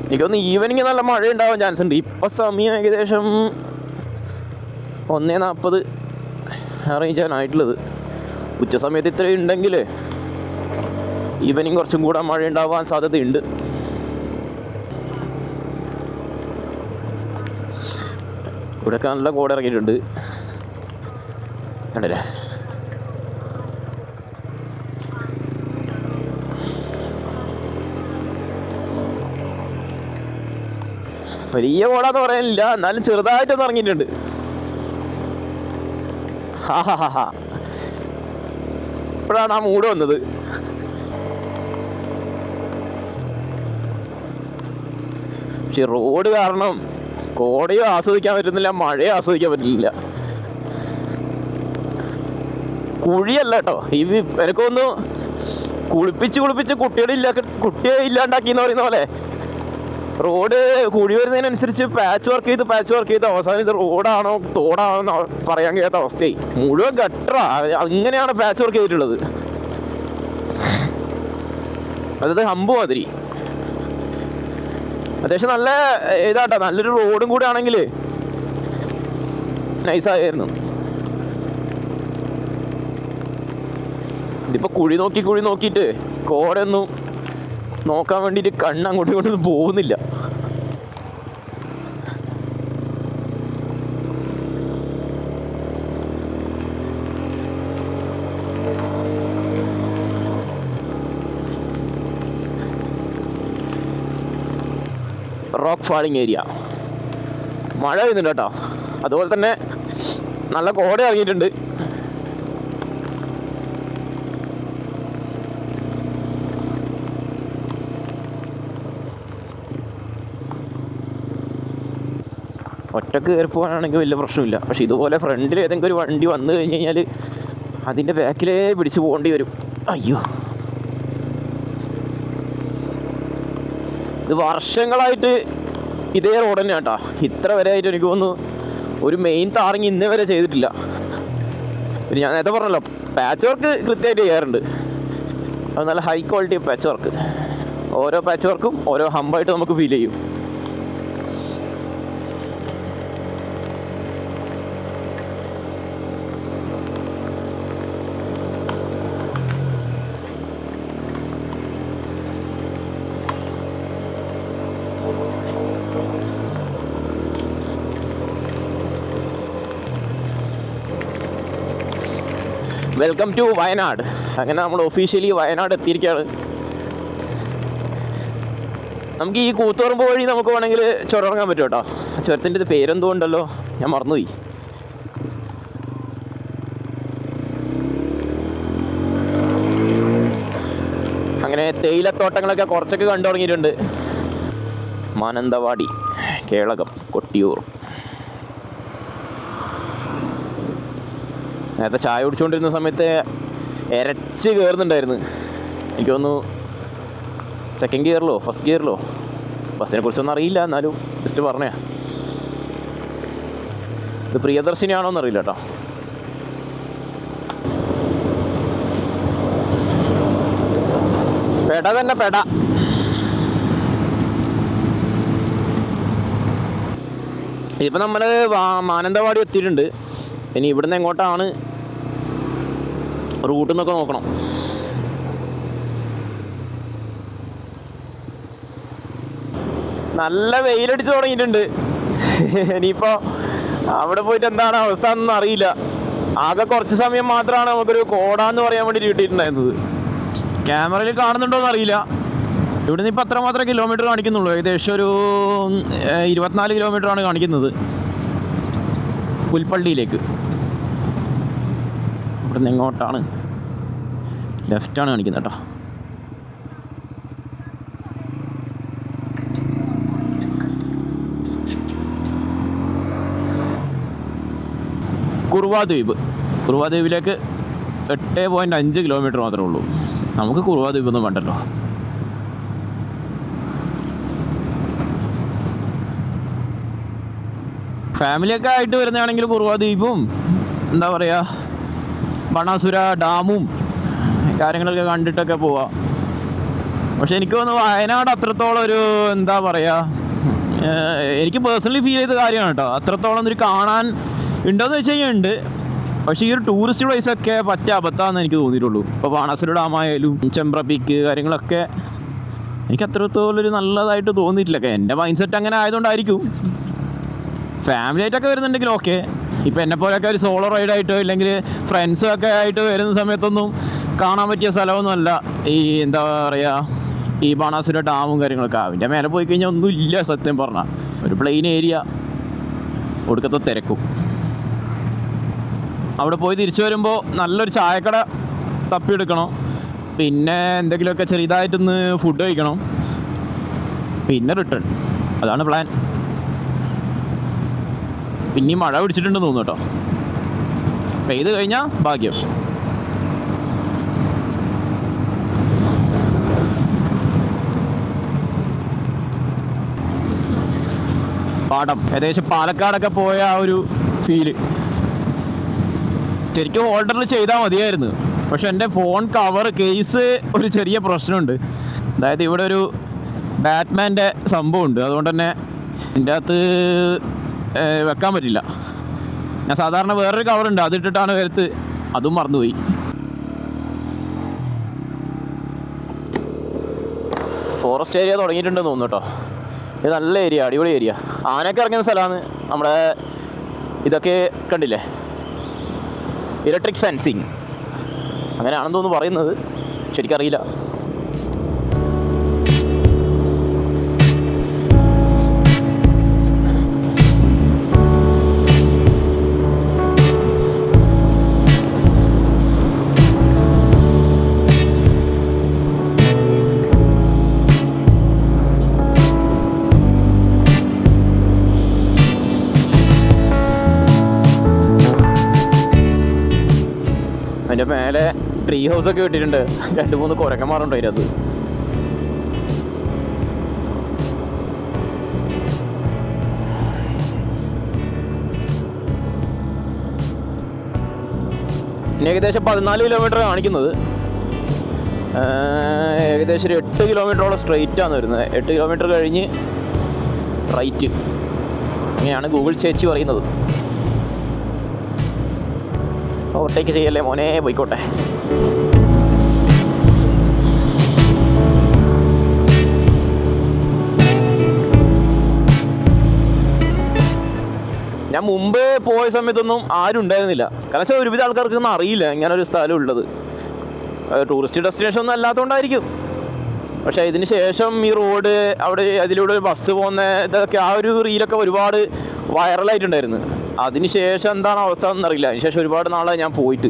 എനിക്കൊന്ന് ഈവനിങ് നല്ല മഴ ഉണ്ടാവാൻ ചാൻസ് ഉണ്ട്. ഇപ്പം സമയം ഏകദേശം 1:40 അറിയിച്ചാനായിട്ടുള്ളത്. ഉച്ച സമയത്ത് ഇത്രയും ഉണ്ടെങ്കിൽ ഈവനിങ് കുറച്ചും കൂടെ മഴ ഉണ്ടാവാൻ സാധ്യതയുണ്ട്. ഇവിടെയൊക്കെ നല്ല കോട ഇറങ്ങിയിട്ടുണ്ട്, കണ്ടില്ലേ? വലിയ കോടാന്ന് പറയാനില്ല, എന്നാലും ചെറുതായിട്ടൊന്ന് ഇറങ്ങിയിട്ടുണ്ട്. ഇപ്പോഴാണ് ആ മൂഡ് വന്നത്. പക്ഷെ റോഡ് കാരണം കോടയും ആസ്വദിക്കാൻ പറ്റുന്നില്ല, മഴയും ആസ്വദിക്കാൻ പറ്റില്ല. കുഴിയല്ല കേട്ടോ, എനിക്കൊന്ന് കുളിപ്പിച്ച് കുട്ടിയെ ഇല്ലാണ്ടാക്കിന്ന് പറയുന്ന പോലെ റോഡ് കുഴി വരുന്നതിനനുസരിച്ച് പാച്ച് വർക്ക് ചെയ്ത് അവസാനം ഇത് റോഡാണോ തോടാണോ എന്ന് പറയാൻ കഴിയാത്ത അവസ്ഥയായി. മുഴുവൻ ഗട്ടറാ, അങ്ങനെയാണ് പാച്ച് വർക്ക് ചെയ്തിട്ടുള്ളത്. അതായത് ഹമ്പ് മാതിരി. അത്യാവശ്യം നല്ല ഇതാട്ടോ, നല്ലൊരു റോഡും കൂടെ ആണെങ്കിൽ നൈസായിരുന്നു. ഇതിപ്പോൾ കുഴി നോക്കിയിട്ട് കോടൊന്നും നോക്കാൻ വേണ്ടിയിട്ട് അങ്ങോട്ടും ഇങ്ങോട്ടൊന്നും പോകുന്നില്ല. Rock falling area. മഴ പെയ്യുന്നുണ്ട് കേട്ടോ, അതുപോലെ തന്നെ നല്ല കോട ഇറങ്ങിയിട്ടുണ്ട്. ഒറ്റക്ക് കയറി പോകാനാണെങ്കിൽ വലിയ പ്രശ്നമില്ല. പക്ഷെ ഇതുപോലെ ഫ്രണ്ടിൽ ഏതെങ്കിലും ഒരു വണ്ടി വന്നു കഴിഞ്ഞ് കഴിഞ്ഞാൽ അതിൻ്റെ ബാക്കിലേ പിടിച്ച് പോകേണ്ടി വരും. അയ്യോ, ഇത് വർഷങ്ങളായിട്ട് ഇതേ റോഡ് തന്നെ കേട്ടോ. ഇത്ര വരെ ആയിട്ട് എനിക്ക് തോന്നുന്നു ഒരു മെയിൻ താറിങ് ഇന്നേ വരെ ചെയ്തിട്ടില്ല. പിന്നെ ഞാൻ നേരത്തെ പറഞ്ഞല്ലോ, പാച്ച് വർക്ക് കൃത്യമായിട്ട് ചെയ്യാറുണ്ട്. അത് നല്ല ഹൈ ക്വാളിറ്റി പാച്ച് വർക്ക്. ഓരോ പാച്ച് വർക്കും ഓരോ ഹമ്പായിട്ട് നമുക്ക് ഫീൽ ചെയ്യും. Welcome to Wayanad. അങ്ങനെ നമ്മൾ ഒഫീഷ്യലി വയനാട് എത്തിയിരിക്കുകയാണ്. നമുക്ക് ഈ കൂത്തുപറമ്പ് വഴി നമുക്ക് വേണമെങ്കിൽ ചുരമിറങ്ങാൻ പറ്റും കേട്ടോ. ചുരത്തിൻ്റെ ഇത് പേരെന്തോ ഉണ്ടല്ലോ, ഞാൻ മറന്നുപോയി. അങ്ങനെ തേയിലത്തോട്ടങ്ങളൊക്കെ കുറച്ചൊക്കെ കണ്ടു തുടങ്ങിയിട്ടുണ്ട്. മാനന്തവാടി, കേളകം, കൊട്ടിയൂർ. നേരത്തെ ചായ കുടിച്ചുകൊണ്ടിരുന്ന സമയത്ത് ഇരച്ച് കയറുന്നുണ്ടായിരുന്നു. എനിക്ക് തോന്നുന്നു സെക്കൻഡ് ഗിയറിലോ ഫസ്റ്റ് ഗിയറിലോ. ബസ്സിനെ കുറിച്ചൊന്നും അറിയില്ല, എന്നാലും ജസ്റ്റ് പറഞ്ഞേ. ഇത് പ്രിയദർശിനിയാണോ എന്നറിയില്ല കേട്ടോ. പെട തന്നെ പെട. ഇപ്പം നമ്മൾ മാനന്തവാടി എത്തിയിട്ടുണ്ട്. ഇനി ഇവിടുന്ന് എങ്ങോട്ടാണ് റൂട്ട് എന്നൊക്കെ നോക്കണം. നല്ല വെയിലടിച്ച് തുടങ്ങിയിട്ടുണ്ട്. ഇനിയിപ്പോൾ അവിടെ പോയിട്ട് എന്താണ് അവസ്ഥ എന്നൊന്നും അറിയില്ല. ആകെ കുറച്ച് സമയം മാത്രമാണ് നമുക്കൊരു കോടാന്ന് പറയാൻ വേണ്ടി കിട്ടിയിട്ടുണ്ടായിരുന്നത്. ക്യാമറയിൽ കാണുന്നുണ്ടോയെന്ന് അറിയില്ല. ഇവിടുന്ന് ഇപ്പോൾ അത്രമാത്രം കിലോമീറ്റർ കാണിക്കുന്നുള്ളൂ. ഏകദേശം ഒരു 24 കിലോമീറ്ററാണ് കാണിക്കുന്നത് പുൽപ്പള്ളിയിലേക്ക്. ഇവിടുന്ന് എങ്ങോട്ടാണ്? ലെഫ്റ്റാണ് കാണിക്കുന്നത് കേട്ടോ. കുറുവാദ്വീപിലേക്ക് 8.5 കിലോമീറ്റർ മാത്രമേ ഉള്ളൂ. നമുക്ക് കുറുവാ ദ്വീപൊന്നും വേണ്ടല്ലോ. ഫാമിലിയൊക്കെ ആയിട്ട് വരുന്നതാണെങ്കിൽ കുറുവാ ദ്വീപും എന്താ പറയുക ബാണാസുര ഡാമും കാര്യങ്ങളൊക്കെ കണ്ടിട്ടൊക്കെ പോവാം. പക്ഷെ എനിക്ക് തോന്നുന്നു വയനാട് അത്രത്തോളം ഒരു എന്താ പറയുക, എനിക്ക് പേഴ്സണലി ഫീൽ ചെയ്ത കാര്യമാണ് കേട്ടോ. അത്രത്തോളം ഒരു കാണാൻ ഉണ്ടോയെന്ന് വെച്ച് കഴിഞ്ഞാൽ ഉണ്ട്. പക്ഷേ ഈ ഒരു ടൂറിസ്റ്റ് പ്ലേസൊക്കെ പറ്റ അബദ്ധമാണെന്ന് എനിക്ക് തോന്നിയിട്ടുള്ളൂ. ഇപ്പോൾ ബാണാസുര ഡാമായാലും ചെമ്പ്ര പീക്ക് കാര്യങ്ങളൊക്കെ എനിക്ക് അത്രത്തോളം ഒരു നല്ലതായിട്ട് തോന്നിയിട്ടില്ല. എൻ്റെ മൈൻഡ് സെറ്റ് അങ്ങനെ ആയതുകൊണ്ടായിരിക്കും. ഫാമിലി ആയിട്ടൊക്കെ വരുന്നുണ്ടെങ്കിൽ ഓക്കെ. ഇപ്പോൾ എന്നെപ്പോലെയൊക്കെ ഒരു സോളോ റൈഡായിട്ടോ ഇല്ലെങ്കിൽ ഫ്രണ്ട്സൊക്കെ ആയിട്ട് വരുന്ന സമയത്തൊന്നും കാണാൻ പറ്റിയ സ്ഥലമൊന്നുമല്ല ഈ എന്താ പറയുക ഈ ബാണാസുര ഡാമും കാര്യങ്ങളൊക്കെ. അതിൻ്റെ മേലെ പോയി കഴിഞ്ഞാൽ ഒന്നും ഇല്ല സത്യം പറഞ്ഞാൽ. ഒരു പ്ലെയിൻ ഏരിയ, ഒടുക്കത്തെ തിരക്കും. അവിടെ പോയി തിരിച്ചു വരുമ്പോൾ നല്ലൊരു ചായക്കട തപ്പിയെടുക്കണം. പിന്നെ എന്തെങ്കിലുമൊക്കെ ചെറിയതായിട്ടൊന്ന് ഫുഡ് കഴിക്കണം. പിന്നെ റിട്ടേൺ. അതാണ് പ്ലാൻ. പിന്നെയും മഴ പിടിച്ചിട്ടുണ്ടെന്ന് തോന്നുന്നു കേട്ടോ. പെയ്ത് കഴിഞ്ഞാൽ ഭാഗ്യം. പാടം ഏകദേശം പാലക്കാടൊക്കെ പോയ ആ ഒരു ഫീല് ശരിക്കും ഹോൾഡറിൽ ചെയ്താൽ മതിയായിരുന്നു. പക്ഷെ എൻ്റെ ഫോൺ കവർ കേസ് ഒരു ചെറിയ പ്രശ്നമുണ്ട്. അതായത് ഇവിടെ ഒരു ബാറ്റ്മാൻ്റെ സംഭവമുണ്ട്. അതുകൊണ്ട് തന്നെ ഇതിൻ്റെ അകത്ത് വെക്കാൻ പറ്റില്ല. ഞാൻ സാധാരണ വേറൊരു കവറുണ്ട്, അതിട്ടിട്ടാണ് വരുത്ത്. അതും മറന്നുപോയി. ഫോറസ്റ്റ് ഏരിയ തുടങ്ങിയിട്ടുണ്ടെന്ന് തോന്നുന്നു കേട്ടോ. ഇത് നല്ല ഏരിയ, അടിപൊളി ഏരിയ. ആനയൊക്കെ ഇറങ്ങുന്ന സ്ഥലമാണ്. നമ്മുടെ ഇതൊക്കെ കണ്ടില്ലേ, ഇലക്ട്രിക് ഫെൻസിങ് അങ്ങനെയാണെന്ന് തോന്നുന്നു പറയുന്നത്, ശരിക്കറിയില്ല. അതിൻ്റെ മേലെ ട്രീ ഹൗസൊക്കെ ഇട്ടിട്ടുണ്ട്. 2-3 കുരങ്ങന്മാരുണ്ട് അതിനകത്ത്. ഇനി ഏകദേശം 14 കിലോമീറ്റർ കാണിക്കുന്നത്. ഏകദേശം ഒരു 8 കിലോമീറ്ററോളം സ്ട്രെയിറ്റാണ് വരുന്നത്. 8 കിലോമീറ്റർ കഴിഞ്ഞ് റൈറ്റ്. അങ്ങനെയാണ് ഗൂഗിൾ ചേച്ചി പറയുന്നത്. ഓവർടേക്ക് ചെയ്യല്ലേ മോനെ, പോയിക്കോട്ടെ. ഞാൻ മുമ്പ് പോയ സമയത്തൊന്നും ആരും ഉണ്ടായിരുന്നില്ല. കാരണം വെച്ചാൽ ഒരുവിധ ആൾക്കാർക്കൊന്നും അറിയില്ല ഇങ്ങനെ ഒരു സ്ഥലം ഉള്ളത്. ടൂറിസ്റ്റ് ഡെസ്റ്റിനേഷൻ ഒന്നും അല്ലാത്തതുകൊണ്ടായിരിക്കും. പക്ഷേ ഇതിന് ശേഷം ഈ റോഡ് അവിടെ അതിലൂടെ ഒരു ബസ് പോകുന്ന ഇതൊക്കെ ആ ഒരു റീലൊക്കെ ഒരുപാട് വൈറലായിട്ടുണ്ടായിരുന്നു. അതിന് ശേഷം എന്താണ് അവസ്ഥ എന്നറിയില്ല. അതിന് ശേഷം ഒരുപാട് നാളായി ഞാൻ പോയിട്ട്.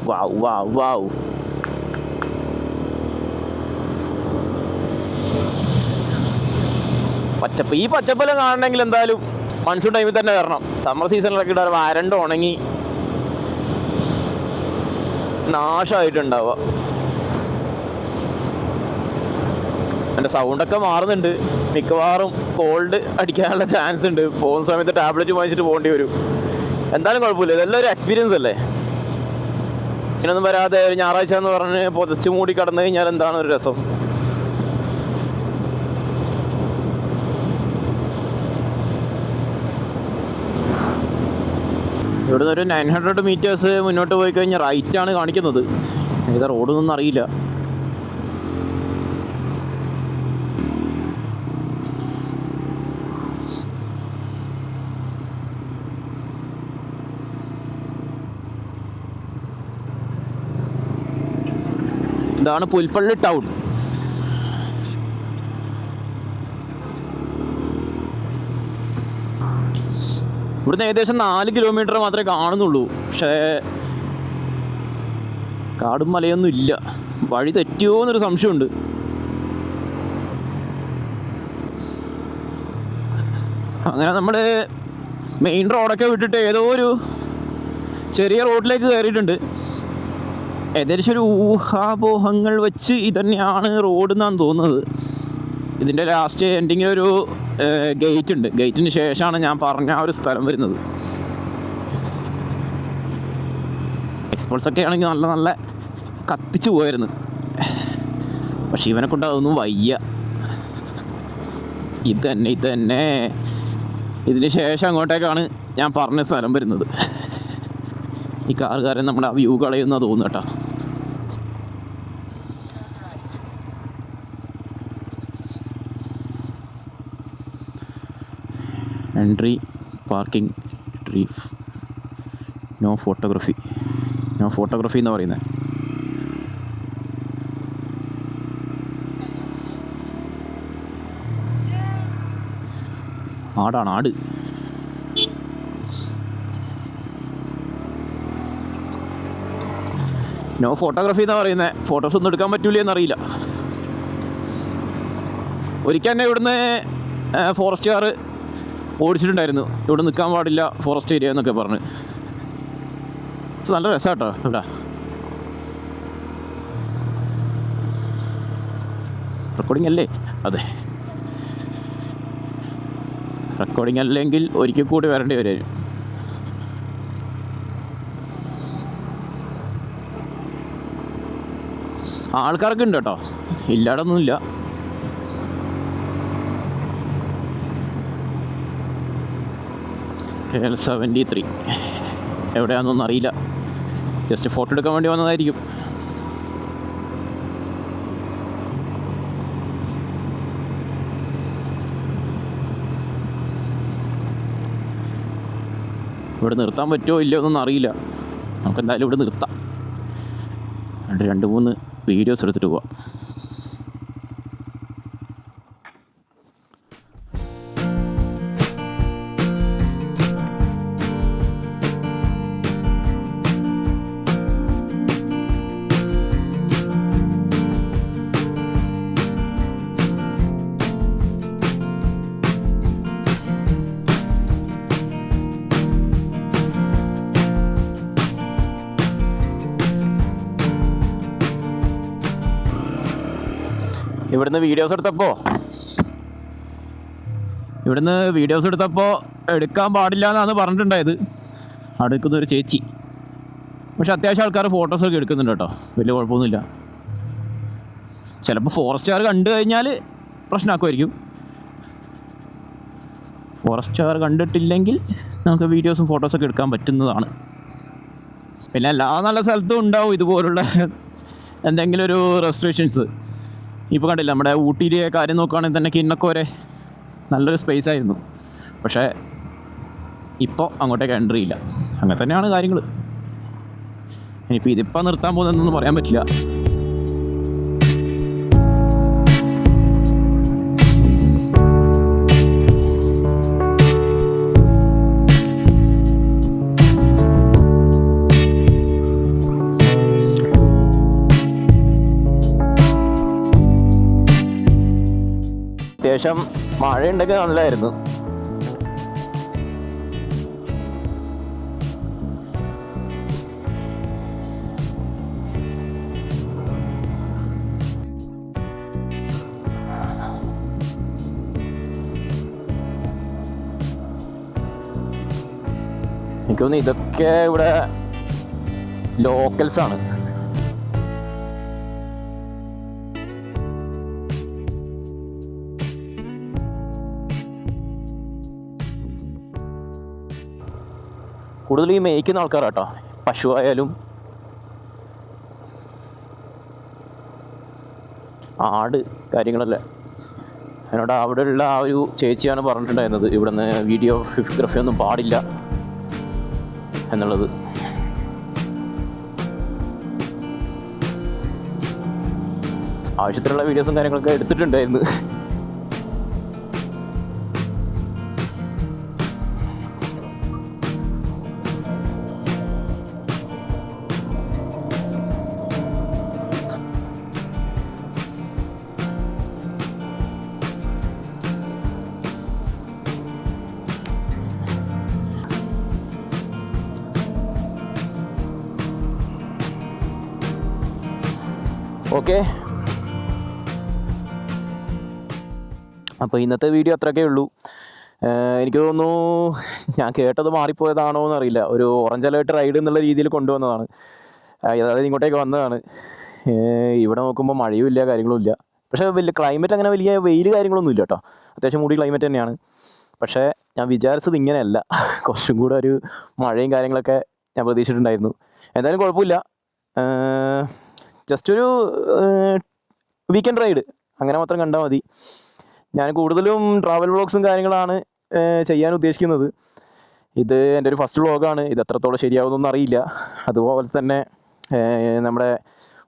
വാവ് വാവ് വാവ്. പച്ചപ്പ്. ഈ പച്ചപ്പെല്ലാം കാണണമെങ്കിൽ എന്തായാലും മൺസൂൺ ടൈമിൽ തന്നെ വരണം. സമ്മർ സീസണിലൊക്കെ ഇടാൻ വരണ്ട് ഉണങ്ങി നാശമായിട്ടുണ്ടാവുക. എൻ്റെ സൗണ്ടൊക്കെ മാറുന്നുണ്ട്. മിക്കവാറും കോൾഡ് അടിക്കാനുള്ള ചാൻസ് ഉണ്ട്. പോകുന്ന സമയത്ത് ടാബ്ലറ്റ് വാങ്ങിച്ചിട്ട് പോകേണ്ടി വരും. എന്തായാലും കുഴപ്പമില്ല, ഇതെല്ലാം ഒരു എക്സ്പീരിയൻസ് അല്ലേ. ഇങ്ങനൊന്നും വരാതെ ഒരു ഞായറാഴ്ച എന്ന് പറഞ്ഞ് പൊതിച്ച് മൂടി കടന്നു കഴിഞ്ഞാൽ എന്താണ് ഒരു രസം. ഇവിടുന്ന് ഒരു 900 മീറ്റേഴ്സ് മുന്നോട്ട് പോയി കഴിഞ്ഞാൽ റൈറ്റാണ് കാണിക്കുന്നത്. ഏതാ റോഡൊന്നും അറിയില്ല. ഇതാണ് പുൽപ്പള്ളി ടൗൺ. ഇവിടുന്ന് ഏകദേശം 4 കിലോമീറ്റർ മാത്രമേ കാണുന്നുള്ളൂ. പക്ഷേ കാടും മലയൊന്നും ഇല്ല. വഴി തെറ്റിയോ എന്നൊരു സംശയമുണ്ട്. അങ്ങനെ നമ്മൾ മെയിൻ റോഡൊക്കെ വിട്ടിട്ട് ഏതോ ഒരു ചെറിയ റോഡിലേക്ക് കയറിയിട്ടുണ്ട്. ഏകദേശം ഒരു ഊഹാപോഹങ്ങൾ വെച്ച് ഇതന്നെയാണ് റോഡ് എന്നാണ് തോന്നുന്നത്. ഇതിൻ്റെ ലാസ്റ്റ് എൻഡിങ്ങിലൊരു ഗേറ്റ് ഉണ്ട്. ഗേറ്റിന് ശേഷമാണ് ഞാൻ പറഞ്ഞ ആ ഒരു സ്ഥലം വരുന്നത്. എക്സ്പോൾസൊക്കെ ആണെങ്കിൽ നല്ല നല്ല കത്തിച്ച് പോയായിരുന്നു. പക്ഷെ ഇവനെ കൊണ്ട് അതൊന്നും വയ്യ. ഇത് തന്നെ ഇതിന് ശേഷം അങ്ങോട്ടേക്കാണ് ഞാൻ പറഞ്ഞ സ്ഥലം വരുന്നത്. ഈ കാറുകാരൻ നമ്മുടെ ആ വ്യൂ കളയുന്ന തോന്നുന്നു കേട്ടോ. എൻട്രി പാർക്കിംഗ് ട്രീഫ് നോ ഫോട്ടോഗ്രാഫി എന്ന് പറയുന്നത്. ആടാണ് ആട്. നോ ഫോട്ടോഗ്രാഫി എന്നാണ് പറയുന്നത്. ഫോട്ടോസ് ഒന്നും എടുക്കാൻ പറ്റൂല എന്നറിയില്ല. ഒരിക്കൽ തന്നെ ഇവിടുന്ന് ഫോറസ്റ്റുകാർ ഓടിച്ചിട്ടുണ്ടായിരുന്നു. ഇവിടെ നിൽക്കാൻ പാടില്ല ഫോറസ്റ്റ് ഏരിയ എന്നൊക്കെ പറഞ്ഞ്. നല്ല രസമാട്ടോ ഇവിടെ. റെക്കോർഡിംഗ് അല്ലേ? അതെ, റെക്കോർഡിംഗ് അല്ലെങ്കിൽ ഒരിക്കൽ കൂടി വരേണ്ടി വരും. ആൾക്കാരൊക്കെ ഉണ്ട് കേട്ടോ, ഇല്ലാടൊന്നുമില്ല. KL 73 എവിടെയാണെന്നൊന്നും അറിയില്ല. ജസ്റ്റ് ഫോട്ടോ എടുക്കാൻ വേണ്ടി വന്നതായിരിക്കും. ഇവിടെ നിർത്താൻ പറ്റുമോ ഇല്ലയോ എന്നൊന്നും അറിയില്ല. നമുക്ക് എന്തായാലും ഇവിടെ നിർത്താം. 2-3 വീഡിയോസ് എടുത്തിട്ട് പോവാം. ഇവിടുന്ന് വീഡിയോസ് എടുത്തപ്പോൾ എടുക്കാൻ പാടില്ല എന്നാണ് പറഞ്ഞിട്ടുണ്ടായത് അവിടെ നിൽക്കുന്നൊരു ചേച്ചി. പക്ഷെ അത്യാവശ്യം ആൾക്കാർ ഫോട്ടോസൊക്കെ എടുക്കുന്നുണ്ട് കേട്ടോ, വലിയ കുഴപ്പമൊന്നുമില്ല. ചിലപ്പോൾ ഫോറസ്റ്റുകാർ കണ്ടു കഴിഞ്ഞാൽ പ്രശ്നമാക്കുമായിരിക്കും. ഫോറസ്റ്റുകാർ കണ്ടിട്ടില്ലെങ്കിൽ നമുക്ക് വീഡിയോസും ഫോട്ടോസൊക്കെ എടുക്കാൻ പറ്റുന്നതാണ്. പിന്നെ എല്ലാ നല്ല സ്ഥലത്തും ഉണ്ടാവും ഇതുപോലുള്ള എന്തെങ്കിലും ഒരു റെസ്ട്രിക്ഷൻസ്. ഇപ്പോൾ കണ്ടില്ല, നമ്മുടെ ഊട്ടിയിലെ കാര്യം നോക്കുകയാണെങ്കിൽ തന്നെ കിന്നക്കോരെ നല്ലൊരു സ്പേസ് ആയിരുന്നു. പക്ഷേ ഇപ്പോൾ അങ്ങോട്ടേക്ക് എൻട്രി ഇല്ല. അങ്ങനെ തന്നെയാണ് കാര്യങ്ങൾ. ഇനിയിപ്പോൾ ഇതിപ്പോൾ നിർത്താൻ പോകുന്നതെന്നൊന്നും പറയാൻ പറ്റില്ല. അത്യാവശ്യം മഴയുണ്ടെങ്കിൽ നല്ലതായിരുന്നു. എനിക്ക് തോന്നുന്നു ഇതൊക്കെ ഇവിടെ ലോക്കൽസാണ്. കൂടുതൽ ഈ മേയ്ക്കുന്ന ആൾക്കാരാട്ടോ, പശുവായാലും ആട് കാര്യങ്ങളല്ലേ. എന്നോട് അവിടെയുള്ള ആ ഒരു ചേച്ചിയാണ് പറഞ്ഞിട്ടുണ്ടായിരുന്നത് ഇവിടുന്ന് വീഡിയോഗ്രാഫി ഒന്നും പാടില്ല എന്നുള്ളത്. ആവശ്യത്തിലുള്ള വീഡിയോസും കാര്യങ്ങളൊക്കെ എടുത്തിട്ടുണ്ടായിരുന്നു. ഓക്കെ, അപ്പോൾ ഇന്നത്തെ വീഡിയോ അത്രയൊക്കെ ഉള്ളൂ. എനിക്ക് തോന്നുന്നു ഞാൻ കേട്ടത് മാറിപ്പോയതാണോ എന്നറിയില്ല. ഒരു ഓറഞ്ച് അലേർട്ട് റൈഡ് എന്നുള്ള രീതിയിൽ കൊണ്ടുവന്നതാണ്. അതായത് ഇങ്ങോട്ടേക്ക് വന്നതാണ്. ഇവിടെ നോക്കുമ്പോൾ മഴയും ഇല്ല, കാര്യങ്ങളും ഇല്ല. പക്ഷേ വലിയ ക്ലൈമറ്റ് അങ്ങനെ വലിയ വെയിൽ കാര്യങ്ങളൊന്നും ഇല്ല കേട്ടോ. അത്യാവശ്യം മൂടി ക്ലൈമറ്റ് തന്നെയാണ്. പക്ഷേ ഞാൻ വിചാരിച്ചത് ഇങ്ങനെയല്ല. കുറച്ചും കൂടെ ഒരു മഴയും കാര്യങ്ങളൊക്കെ ഞാൻ പ്രതീക്ഷിച്ചിട്ടുണ്ടായിരുന്നു. എന്തായാലും കുഴപ്പമില്ല. ജസ്റ്റ് ഒരു വീക്കെൻഡ് റൈഡ് അങ്ങനെ മാത്രം കണ്ടാൽ മതി. ഞാൻ കൂടുതലും ട്രാവൽ വ്ളോഗ്സും കാര്യങ്ങളാണ് ചെയ്യാൻ ഉദ്ദേശിക്കുന്നത്. ഇത് എൻ്റെ ഒരു ഫസ്റ്റ് വ്ളോഗാണ്. ഇത് എത്രത്തോളം ശരിയാവുമെന്നൊന്നും അറിയില്ല. അതുപോലെ തന്നെ നമ്മുടെ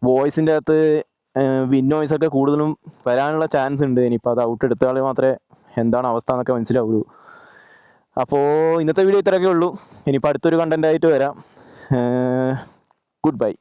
വോയിസിൻ്റെ അകത്ത് വിൻ നോയ്സൊക്കെ കൂടുതലും വരാനുള്ള ചാൻസ് ഉണ്ട്. ഇനിയിപ്പോൾ അത് ഔട്ട് എടുത്താൽ മാത്രമേ എന്താണ് അവസ്ഥ എന്നൊക്കെ മനസ്സിലാവുള്ളൂ. അപ്പോൾ ഇന്നത്തെ വീഡിയോ ഇത്രയൊക്കെ ഉള്ളൂ. ഇനിയിപ്പോൾ അടുത്തൊരു കണ്ടൻറ്റായിട്ട് വരാം. Good bye.